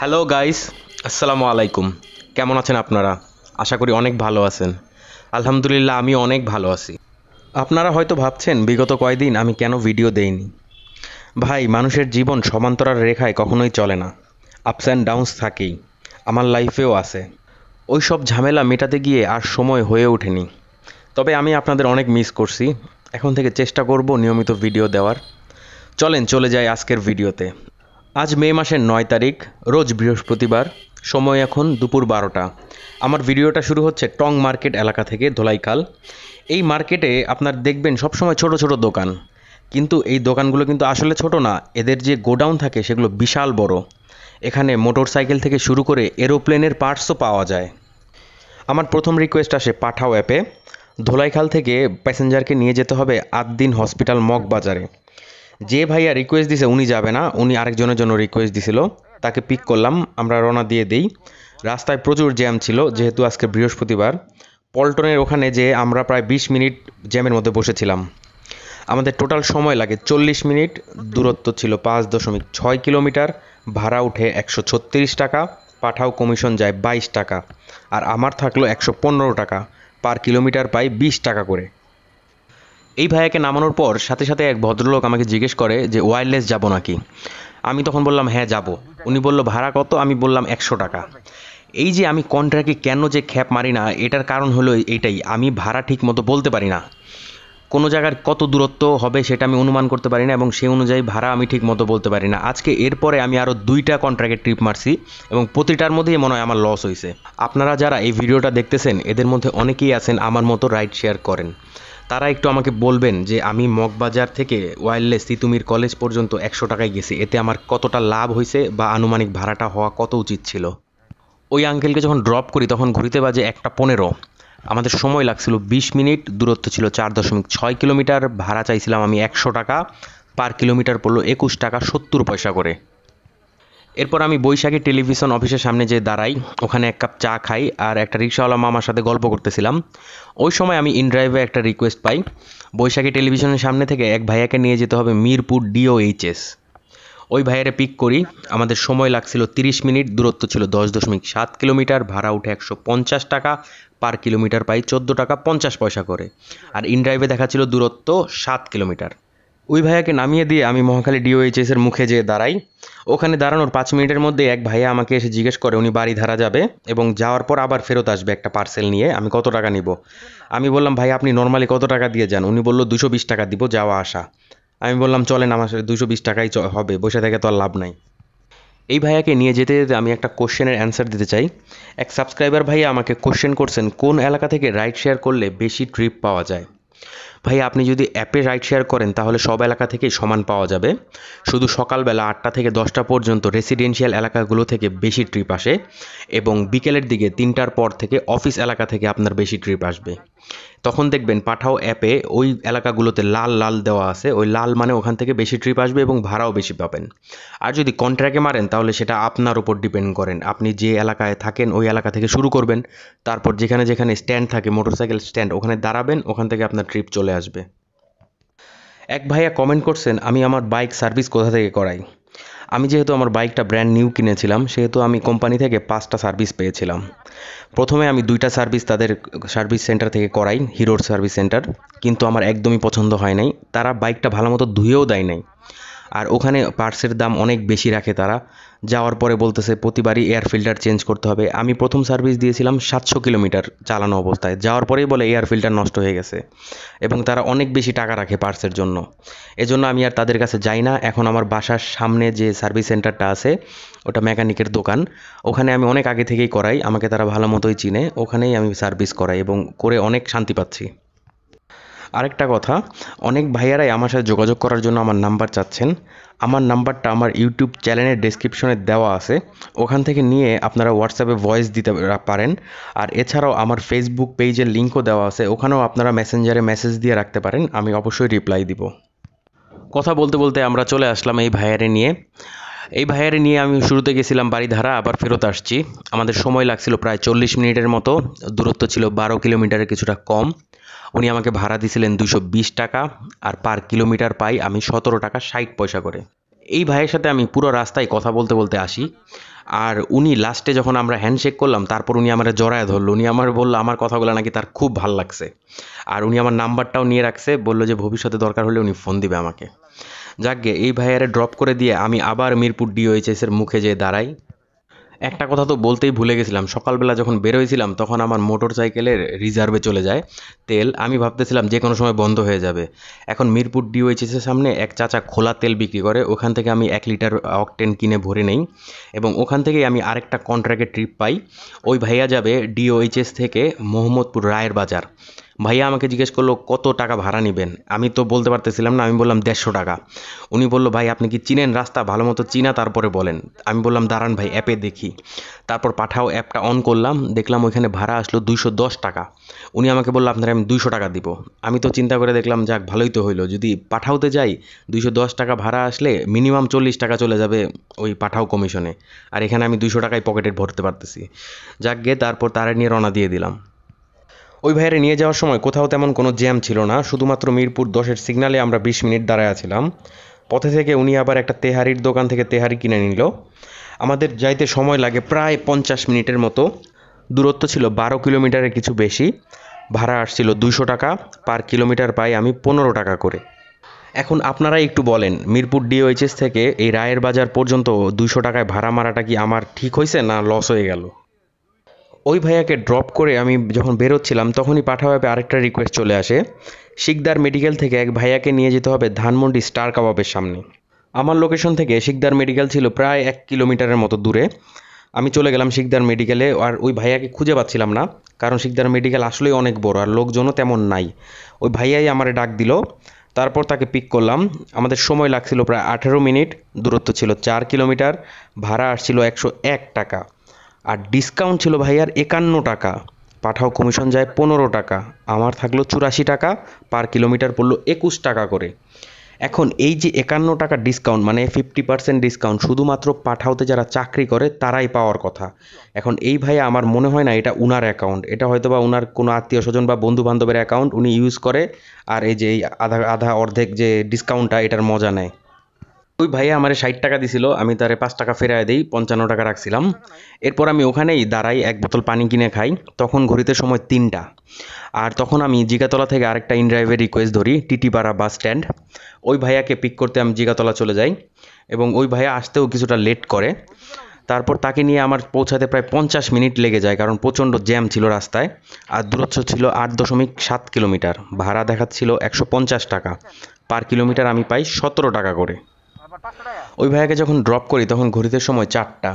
Hello guys, আসসালামু আলাইকুম। কেমন আছেন আপনারা? আশা করি অনেক ভালো আছেন। আলহামদুলিল্লাহ, আমি অনেক ভালো আছি। আপনারা হয়তো ভাবছেন বিগত কয়দিন আমি কেন ভিডিও দেইনি। ভাই, মানুষের জীবন সমান্তরাল রেখায় কখনোই চলে না। আপস অ্যান্ড ডাউনস থাকেই। আমার লাইফেও আছে। ওই সব ঝামেলা মেটাতে গিয়ে আর সময় হয়ে ওঠেনি। তবে আমি আপনাদের অনেক মিস করছি। এখন থেকে চেষ্টা করব নিয়মিত ভিডিও দেওয়ার। চলেন চলে যাই আজকের ভিডিওতে। আজ মে মাসের ৯ তারিখ, রোজ বৃহস্পতিবার। সময় এখন দুপুর ১২টা। আমার ভিডিওটা শুরু হচ্ছে টং মার্কেট এলাকা থেকে, ধোলাইখাল। এই মার্কেটে আপনার দেখবেন সবসময় ছোট ছোট দোকান, কিন্তু এই দোকানগুলো কিন্তু আসলে ছোট না। এদের যে গোডাউন থাকে সেগুলো বিশাল বড়। এখানে মোটর সাইকেল থেকে শুরু করে এরোপ্লেনের পার্টসও পাওয়া যায়। আমার প্রথম রিকোয়েস্ট আসে পাঠাও অ্যাপে। ধোলাইখাল থেকে প্যাসেঞ্জারকে নিয়ে যেতে হবে আদ্দিন হসপিটাল মগবাজারে। যে ভাইয়া রিকোয়েস্ট দিছে উনি যাবে না, উনি আরেকজনের জন্য রিকোয়েস্ট দিছিল। তাকে পিক করলাম, আমরা রওনা দিয়ে দিই। রাস্তায় প্রচুর জ্যাম ছিল যেহেতু আজকে বৃহস্পতিবার। পল্টনের ওখানে যে আমরা প্রায় ২০ মিনিট জ্যামের মধ্যে বসেছিলাম। আমাদের টোটাল সময় লাগে ৪০ মিনিট। দূরত্ব ছিল ৫.৬ কিলোমিটার। ভাড়া উঠে ১৩৬ টাকা। পাঠাও কমিশন যায় ২২ টাকা। আর আমার থাকলো ১১৫ টাকা। পার কিলোমিটার পাই ২০ টাকা করে। এই ভাইয়াকে নামানোর পর সাথে সাথে এক ভদ্রলোক আমাকে জিজ্ঞেস করে যে ওয়্যারলেস যাব নাকি। আমি তখন বললাম হ্যাঁ যাব। উনি বলল ভাড়া কত? আমি বললাম ১০০ টাকা। এই যে আমি কন্ট্রাক্টে কেন যে খ্যাপ মারি না, এটার কারণ হলো এইটাই, আমি ভাড়া ঠিক মতো বলতে পারি না। কোনো জায়গার কত দূরত্ব হবে সেটা আমি অনুমান করতে পারি না, এবং সেই অনুযায়ী ভাড়া আমি ঠিক মতো বলতে পারি না। আজকে এরপরে আমি আরও ২টা কন্ট্রাক্টের ট্রিপ মারছি, এবং প্রতিটার মধ্যেই মনে হয় আমার লস হয়েছে। আপনারা যারা এই ভিডিওটা দেখতেছেন এদের মধ্যে অনেকেই আছেন আমার মতো রাইড শেয়ার করেন। তারা একটু আমাকে বলবেন যে আমি মগবাজার থেকে ওয়্যারলেস তিতুমির কলেজ পর্যন্ত ১০০ টাকায় গেছি, এতে আমার কতটা লাভ হয়েছে বা আনুমানিক ভাড়াটা হওয়া কত উচিত ছিল। ওই আঙ্কেলকে যখন ড্রপ করি তখন ঘুরিতে বাজে ১টা ১৫। আমাদের সময় লাগছিল ২০ মিনিট। দূরত্ব ছিল ৪.৬ কিলোমিটার। ভাড়া চাইছিলাম আমি ১০০ টাকা। পার কিলোমিটার পড়লো ২১ টাকা ৭০ পয়সা করে। এরপর আমি বৈশাখী টেলিভিশন অফিসের সামনে যেয়ে দাঁড়াই। ওখানে এক কাপ চা খাই আর একটা রিক্সাওয়ালা মামার সাথে গল্প করতেছিলাম। ওই সময় আমি ইনড্রাইভে একটা রিকোয়েস্ট পাই। বৈশাখী টেলিভিশনের সামনে থেকে এক ভাইয়াকে নিয়ে যেতে হবে মিরপুর ডিওএইচএস। ওই ভাইয়ারে পিক করি। আমাদের সময় লাগছিল ৩০ মিনিট। দূরত্ব ছিল ১০.৭ কিলোমিটার। ভাড়া উঠে ১৫০ টাকা। পার কিলোমিটার পাই ১৪ টাকা ৫০ পয়সা করে। আর ইনড্রাইভে দেখাচ্ছিল দূরত্ব ৭ কিলোমিটার। ওই ভাইয়াকে নামিয়ে দিয়ে আমি মহাখালী ডিওএইচএসের মুখে যেয়ে দাঁড়াই। ওখানে দাঁড়ানোর ৫ মিনিটের মধ্যে এক ভাইয়া আমাকে এসে জিজ্ঞেস করে উনি বাড়িধারা যাবে এবং যাওয়ার পর আবার ফেরত আসবে একটা পার্সেল নিয়ে, আমি কত টাকা নিব। আমি বললাম ভাই আপনি নর্মালি কত টাকা দিয়ে যান? উনি বলল ২২০ টাকা দিব যাওয়া আসা। আমি বললাম চলেন, আমার সাথে ২২০ টাকাই হবে, বসে থেকে তো আর লাভ নাই। এই ভাইয়াকে নিয়ে যেতে যেতে আমি একটা কোশ্চেনের অ্যান্সার দিতে চাই। এক সাবস্ক্রাইবার ভাইয়া আমাকে কোশ্চেন করছেন কোন এলাকা থেকে রাইড শেয়ার করলে বেশি ট্রিপ পাওয়া যায়। ভাই, আপনি যদি অ্যাপে রাইড শেয়ার করেন তাহলে সব এলাকা থেকেই সমান পাওয়া যাবে। শুধু সকালবেলা ৮টা থেকে ১০টা পর্যন্ত রেসিডেন্সিয়াল এলাকাগুলো থেকে বেশি ট্রিপ আসে, এবং বিকেলের দিকে ৩টার পর থেকে অফিস এলাকা থেকে আপনার বেশি ট্রিপ আসবে। তখন দেখবেন পাঠাও অ্যাপে ওই এলাকাগুলোতে লাল লাল দেওয়া আছে, ওই লাল মানে ওখান থেকে বেশি ট্রিপ আসবে এবং ভাড়াও বেশি পাবেন। আর যদি কন্ট্রাক্টে মারেন তাহলে সেটা আপনার উপর ডিপেন্ড করেন। আপনি যে এলাকায় থাকেন ওই এলাকা থেকে শুরু করবেন, তারপর যেখানে যেখানে স্ট্যান্ড থাকে মোটরসাইকেল স্ট্যান্ড ওখানে দাঁড়াবেন, ওখান থেকে আপনার ট্রিপ চলে আসবে। এক ভাইয়া কমেন্ট করছেন আমি আমার বাইক সার্ভিস কোথা থেকে করাই। আমি যেহেতু আমার বাইকটা ব্র্যান্ড নিউ কিনেছিলাম সেহেতু আমি কোম্পানি থেকে 5টা সার্ভিস পেয়েছিলাম। প্রথমে আমি 2টা সার্ভিস তাদের সার্ভিস সেন্টার থেকে করাই, হিরোর সার্ভিস সেন্টার, কিন্তু আমার একদমই পছন্দ হয় নাই। তারা বাইকটা ভালো মতো ধুয়েও দেয় নাই। আর ওখানে পার্টসের দাম অনেক বেশি রাখে তারা। যাওয়ার পরে বলতেছে প্রতিবারই এয়ার ফিল্টার চেঞ্জ করতে হবে। আমি প্রথম সার্ভিস দিয়েছিলাম ৭০০ কিলোমিটার চালানো অবস্থায়, যাওয়ার পরেই বলে এয়ার ফিল্টার নষ্ট হয়ে গেছে, এবং তারা অনেক বেশি টাকা রাখে পার্টসের জন্য। এজন্য আমি আর তাদের কাছে যাই না। এখন আমার বাসার সামনে যে সার্ভিস সেন্টারটা আছে ওটা মেকানিকের দোকান, ওখানে আমি অনেক আগে থেকেই করাই, আমাকে তারা ভালো মতোই চিনে, ওখানেই আমি সার্ভিস করাই এবং করে অনেক শান্তি পাচ্ছি। আরেকটা কথা, অনেক ভাইয়ারাই আমার সাথে যোগাযোগ করার জন্য আমার নাম্বার চাচ্ছেন। আমার নাম্বারটা আমার ইউটিউব চ্যানেলের ডেসক্রিপশনে দেওয়া আছে, ওখান থেকে নিয়ে আপনারা হোয়াটসঅ্যাপে ভয়েস দিতে পারেন। আর এছাড়াও আমার ফেসবুক পেজের লিঙ্কও দেওয়া আছে, ওখানেও আপনারা মেসেঞ্জারে মেসেজ দিয়ে রাখতে পারেন, আমি অবশ্যই রিপ্লাই দিব। কথা বলতে বলতে আমরা চলে আসলাম এই ভাইয়ারে নিয়ে। এই ভাইয়ারে নিয়ে আমি শুরুতে গেছিলাম বাড়িধারা, আবার ফেরত আসছি। আমাদের সময় লাগছিল প্রায় ৪০ মিনিটের মতো। দূরত্ব ছিল ১২ কিলোমিটারের কিছুটা কম। উনি আমাকে ভাড়া দিয়েছিলেন ২২০ টাকা, আর পার কিলোমিটার পাই আমি ১৭ টাকা ৬০ পয়সা করে। এই ভাইয়ের সাথে আমি পুরো রাস্তায় কথা বলতে বলতে আসি। আর উনি লাস্টে যখন আমরা হ্যান্ডশেক করলাম তারপর উনি আমার জড়ায় ধরলো, উনি আমার বললো আমার কথাগুলো নাকি তার খুব ভাল লাগছে, আর উনি আমার নাম্বারটাও নিয়ে রাখছে, বললো যে ভবিষ্যতে দরকার হলে উনি ফোন দিবে আমাকে। যাকগে এই ভাইয়ারে ড্রপ করে দিয়ে আমি আবার মিরপুর ডিওএইচএসের মুখে যেয়ে দাঁড়াই। একটা কথা তো বলতেই ভুলে গেছিলাম, সকালবেলা যখন বেরোয়ছিলাম তখন আমার মোটর সাইকেলের রিজার্ভে চলে যায় তেল, আমি ভাবতেছিলাম যে কোনো সময় বন্ধ হয়ে যাবে। এখন মিরপুর ডিওএইচএসের সামনে এক চাচা খোলা তেল বিক্রি করে, ওখান থেকে আমি 1 লিটার অকটেন কিনে ভরে নেই এবং ওখান থেকেই আমি আরেকটা কন্ট্রাক্টের ট্রিপ পাই। ওই ভাইয়া যাবে ডিওএইচএস থেকে মোহাম্মদপুর রায়ের বাজার। ভাইয়া আমাকে জিজ্ঞেস করলো কত টাকা ভাড়া নেবেন, আমি তো বলতে পারতেছিলাম না, আমি বললাম 150 টাকা। উনি বললো ভাই আপনি কি চিনেন রাস্তা, ভালো মতো চিনা তারপরে বলেন। আমি বললাম দাঁড়ান ভাই অ্যাপে দেখি। তারপর পাঠাও অ্যাপটা অন করলাম, দেখলাম ওইখানে ভাড়া আসলো 210 টাকা। উনি আমাকে বললো আপনার আমি 200 টাকা দিব। আমি তো চিন্তা করে দেখলাম যাক ভালোই তো হইলো, যদি পাঠাওতে যাই 210 টাকা ভাড়া আসলে মিনিমাম 40 টাকা চলে যাবে ওই পাঠাও কমিশনে, আর এখানে আমি 200 টাকায় পকেটে ভরতে পারতেছি। যাক গে তারপর তারা নিয়ে রওনা দিয়ে দিলাম। ওই ভাইয়ারে নিয়ে যাওয়ার সময় কোথাও তেমন কোনো জ্যাম ছিল না, শুধুমাত্র মিরপুর 10-এর সিগনালে আমরা 20 মিনিট দাঁড়ায় আছিলাম। পথে থেকে উনি আবার একটা তেহারির দোকান থেকে তেহারি কিনে নিল। আমাদের যাইতে সময় লাগে প্রায় 50 মিনিটের মতো, দূরত্ব ছিল 12 কিলোমিটারের কিছু বেশি। ভাড়া আসছিল 200 টাকা, পার কিলোমিটার পাই আমি 15 টাকা করে। এখন আপনারাই একটু বলেন মিরপুর ডিওএইচএস থেকে এই রায়ের বাজার পর্যন্ত 200 টাকায় ভাড়া মারাটা কি আমার ঠিক হয়েছে না লস হয়ে গেল? ওই ভাইয়াকে ড্রপ করে আমি যখন বেরোচ্ছিলাম তখনই পাঠাও অ্যাপে আরেকটা রিকোয়েস্ট চলে আসে, শিকদার মেডিকেল থেকে এক ভাইয়াকে নিয়ে যেতে হবে ধানমন্ডি স্টার কাবাবের সামনে। আমার লোকেশন থেকে শিকদার মেডিকেল ছিল প্রায় 1 কিলোমিটারের মতো দূরে। আমি চলে গেলাম শিকদার মেডিকেলে, আর ওই ভাইয়াকে খুঁজে পাচ্ছিলাম না, কারণ শিকদার মেডিকেল আসলেই অনেক বড় আর লোকজনও তেমন নাই। ওই ভাইয়াই আমারে ডাক দিল, তারপর তাকে পিক করলাম। আমাদের সময় লাগছিল প্রায় 18 মিনিট, দূরত্ব ছিল 4 কিলোমিটার, ভাড়া আসছিল 101 টাকা, আর ডিসকাউন্ট ছিল ভাইয়ার 51 টাকা। পাঠাও কমিশন যায় 15 টাকা, আমার থাকলো 84 টাকা, পার কিলোমিটার পড়লো 21 টাকা করে। এখন এই যে 51 টাকা ডিসকাউন্ট মানে 50% ডিসকাউন্ট শুধুমাত্র পাঠাওতে যারা চাকরি করে তারাই পাওয়ার কথা। এখন এই ভাইয়া আমার মনে হয় না এটা উনার অ্যাকাউন্ট, এটা হয়তো বা উনার কোনো আত্মীয় স্বজন বা বন্ধু বান্ধবের অ্যাকাউন্ট উনি ইউজ করে, আর এই যে এই আধা আধা অর্ধেক যে ডিসকাউন্টটা এটার মজা নেয়। ওই ভাইয়া আমারে 60 টাকা দিছিল, আমি তারে 5 টাকা ফেরায় দিই, 55 টাকা রাখছিলাম। এরপর আমি ওখানেই দাঁড়াই, এক বোতল পানি কিনে খাই। তখন ঘড়িতে সময় 3টা, আর তখন আমি জিগাতলা থেকে আরেকটা ইনড্রাইভের রিকোয়েস্ট ধরি টিটিপাড়া বাস স্ট্যান্ড। ওই ভাইয়াকে পিক করতে আমি জিগাতলা চলে যাই এবং ওই ভাইয়া আসতেও কিছুটা লেট করে। তারপর তাকে নিয়ে আমার পৌঁছাতে প্রায় 50 মিনিট লেগে যায়, কারণ প্রচণ্ড জ্যাম ছিল রাস্তায়, আর দূরত্ব ছিল 8.7 কিলোমিটার। ভাড়া দেখাচ্ছিল 150 টাকা, পার কিলোমিটার আমি পাই 17 টাকা করে। ওই ভাইয়াকে যখন ড্রপ করি তখন ঘড়িতে সময় 4টা,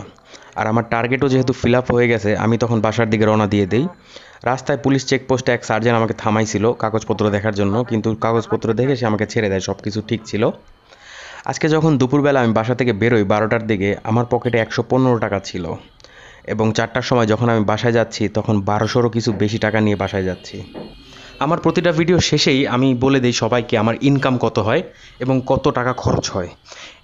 আর আমার টার্গেটও যেহেতু ফিল আপ হয়ে গেছে আমি তখন বাসার দিকে রওনা দিয়ে দিই। রাস্তায় পুলিশ চেকপোস্টে এক সার্জেন্ট আমাকে থামাইছিল কাগজপত্র দেখার জন্য, কিন্তু কাগজপত্র দেখে সে আমাকে ছেড়ে দেয়, সব কিছু ঠিক ছিল। আজকে যখন দুপুরবেলা আমি বাসা থেকে বেরোই 12টার দিকে, আমার পকেটে 115 টাকা ছিল, এবং 4টার সময় যখন আমি বাসায় যাচ্ছি তখন 1200-রও কিছু বেশি টাকা নিয়ে বাসায় যাচ্ছি। আমার প্রতিটা ভিডিও শেষেই আমি বলে দিই সবাইকে আমার ইনকাম কত হয় এবং কত টাকা খরচ হয়।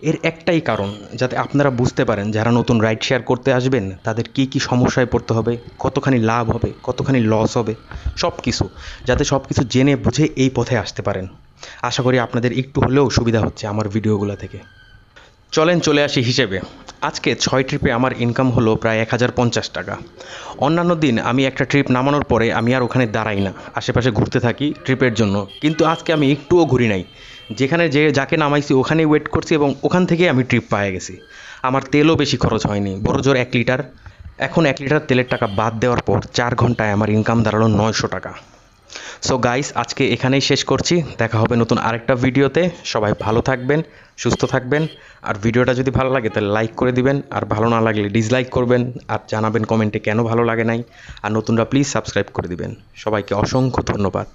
এর একটাই কারণ, যাতে আপনারা বুঝতে পারেন যারা নতুন রাইড শেয়ার করতে আসবেন তাদের কী কী সমস্যায় পড়তে হবে, কতখানি লাভ হবে, কতখানি লস হবে, সব কিছু, যাতে সব কিছু জেনে বুঝে এই পথে আসতে পারেন। আশা করি আপনাদের একটু হলেও সুবিধা হচ্ছে আমার ভিডিওগুলো থেকে। চলেন চলে আসি হিসেবে। আজকে 6 ট্রিপে আমার ইনকাম হলো প্রায় 1050 টাকা। অন্যান্য দিন আমি একটা ট্রিপ নামানোর পরে আমি আর ওখানে দাঁড়াই না, আশেপাশে ঘুরতে থাকি ট্রিপের জন্য, কিন্তু আজকে আমি একটুও ঘুরি নাই। যেখানে যাকে নামাইছি ওখানেই ওয়েট করছি এবং ওখান থেকে আমি ট্রিপ পেয়ে গেছি। আমার তেলও বেশি খরচ হয়নি, বড় জোর 1 লিটার। এখন 1 লিটার তেলের টাকা বাদ দেওয়ার পর 4 ঘন্টায় আমার ইনকাম দাঁড়ালো 900 টাকা। সো গাইস, আজকে এখানেই শেষ করছি, দেখা হবে নতুন আরেকটা ভিডিওতে। সবাই ভালো থাকবেন, সুস্থ থাকবেন, আর ভিডিওটা যদি ভালো লাগে তাহলে লাইক করে দিবেন, আর ভালো না লাগলে ডিসলাইক করবেন, আর জানাবেন কমেন্টে কেন ভালো লাগে নাই, আর নতুনরা প্লিজ সাবস্ক্রাইব করে দিবেন। সবাইকে অসংখ্য ধন্যবাদ।